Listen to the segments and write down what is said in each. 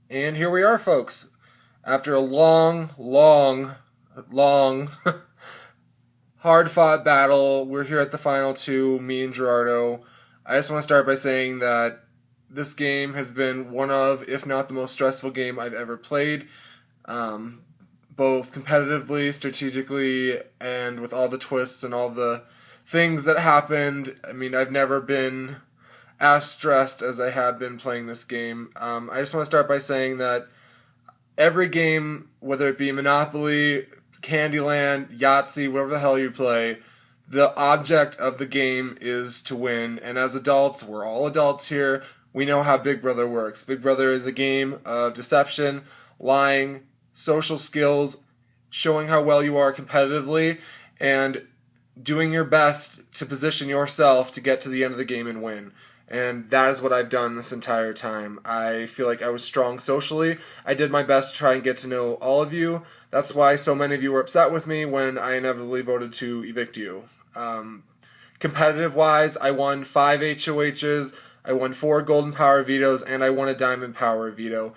And here we are, folks. After a long, hard fought battle, we're here at the final two, me and Gerardo. I just want to start by saying that this game has been one of, if not the most stressful game I've ever played, um, both competitively, strategically, and with all the twists and all the things that happened. I mean, I've never been as stressed as I have been playing this game. I just want to start by saying that every game, whether it be Monopoly, Candyland, Yahtzee, whatever the hell you play, the object of the game is to win. And as adults, we're all adults here. We know how Big Brother works. Big Brother is a game of deception, lying, social skills, showing how well you are competitively, and doing your best to position yourself to get to the end of the game and win. And that is what I've done this entire time. I feel like I was strong socially. I did my best to try and get to know all of you. That's why so many of you were upset with me when I inevitably voted to evict you. Competitive wise, I won 5 HOHs, I won 4 Golden Power vetoes, and I won a Diamond Power veto.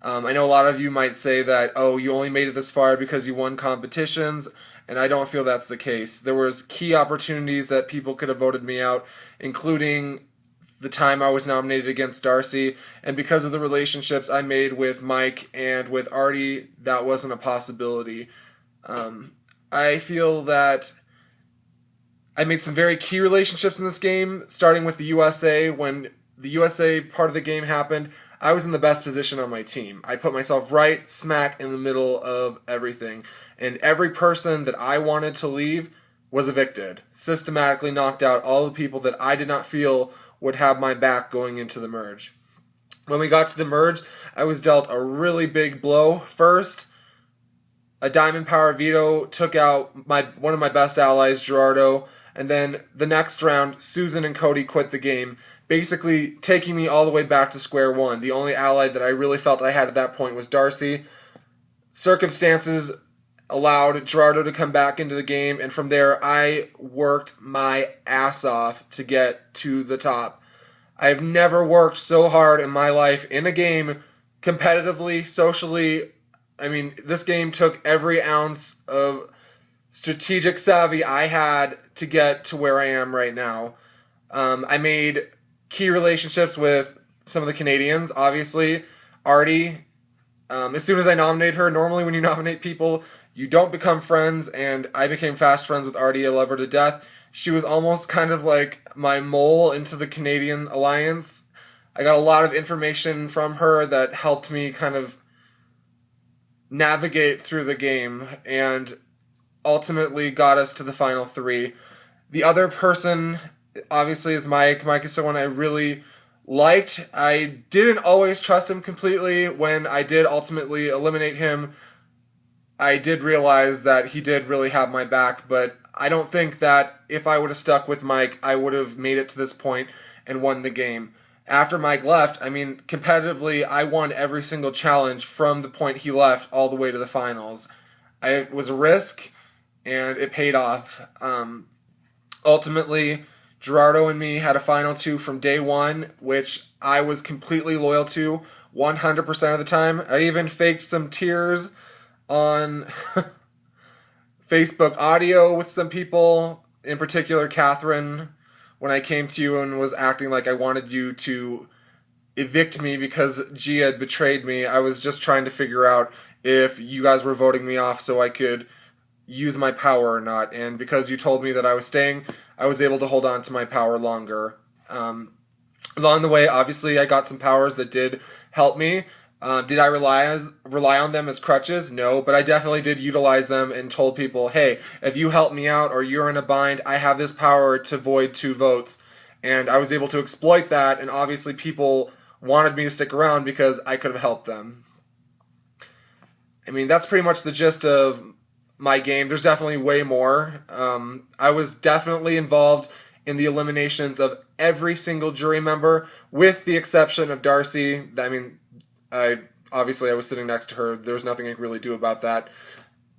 I know a lot of you might say that, oh, you only made it this far because you won competitions, and I don't feel that's the case. There was key opportunities that people could have voted me out, including the time I was nominated against Darcy, and because of the relationships I made with Mike and with Artie, that wasn't a possibility. I feel that I made some very key relationships in this game, starting with the USA. When the USA part of the game happened, I was in the best position on my team. I put myself right smack in the middle of everything, and every person that I wanted to leave was evicted. Systematically knocked out all the people that I did not feel would have my back going into the merge. When we got to the merge, I was dealt a really big blow. First, a Diamond Power veto took out one of my best allies, Gerardo, and then the next round, Susan and Cody quit the game, basically taking me all the way back to square one. The only ally that I really felt I had at that point was Darcy. Circumstances allowed Gerardo to come back into the game, and from there I worked my ass off to get to the top. I've never worked so hard in my life in a game, competitively, socially. I mean, this game took every ounce of strategic savvy I had to get to where I am right now. I made key relationships with some of the Canadians, obviously. Artie, as soon as I nominate her, normally when you nominate people, you don't become friends, and I became fast friends with Artie. I love her to death. She was almost kind of like my mole into the Canadian alliance. I got a lot of information from her that helped me kind of navigate through the game and ultimately got us to the final 3. The other person, obviously, is Mike. Mike is someone I really liked. I didn't always trust him completely. When I did ultimately eliminate him, I did realize that he did really have my back, but I don't think that if I would have stuck with Mike, I would have made it to this point and won the game. After Mike left, I mean, competitively, I won every single challenge from the point he left all the way to the finals. It was a risk, and it paid off. Ultimately, Gerardo and me had a final 2 from day one, which I was completely loyal to 100% of the time. I even faked some tears on Facebook audio with some people, in particular Catherine, when I came to you and was acting like I wanted you to evict me because Gia had betrayed me. I was just trying to figure out if you guys were voting me off so I could use my power or not, and because you told me that I was staying, I was able to hold on to my power longer. Along the way, obviously, I got some powers that did help me. Did I rely on them as crutches? No, but I definitely did utilize them and told people, hey, if you help me out or you're in a bind, I have this power to void 2 votes. And I was able to exploit that, and obviously people wanted me to stick around because I could have helped them. I mean, that's pretty much the gist of my game. There's definitely way more. I was definitely involved in the eliminations of every single jury member, with the exception of Darcy. I mean, I was sitting next to her. There was nothing I could really do about that.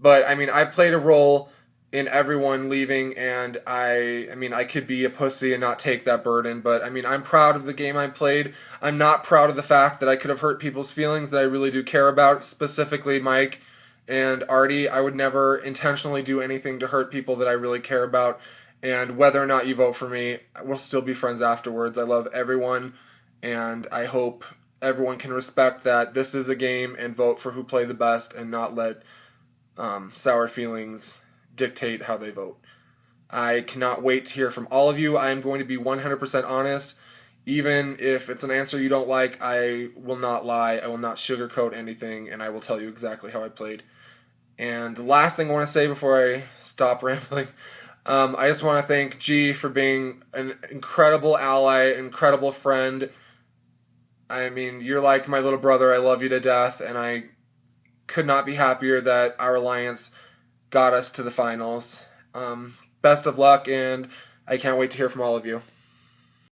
But I mean, I played a role in everyone leaving, and I mean, I could be a pussy and not take that burden, but I mean, I'm proud of the game I played. I'm not proud of the fact that I could have hurt people's feelings that I really do care about, specifically Mike and Artie. I would never intentionally do anything to hurt people that I really care about, and whether or not you vote for me, we'll still be friends afterwards. I love everyone, and I hope everyone can respect that this is a game and vote for who play the best and not let sour feelings dictate how they vote. I cannot wait to hear from all of you. I am going to be 100% honest. Even if it's an answer you don't like, I will not lie. I will not sugarcoat anything, and I will tell you exactly how I played. And the last thing I want to say before I stop rambling, I just want to thank G for being an incredible ally, incredible friend. I mean, you're like my little brother. I love you to death, and I could not be happier that our alliance got us to the finals. Best of luck, and I can't wait to hear from all of you.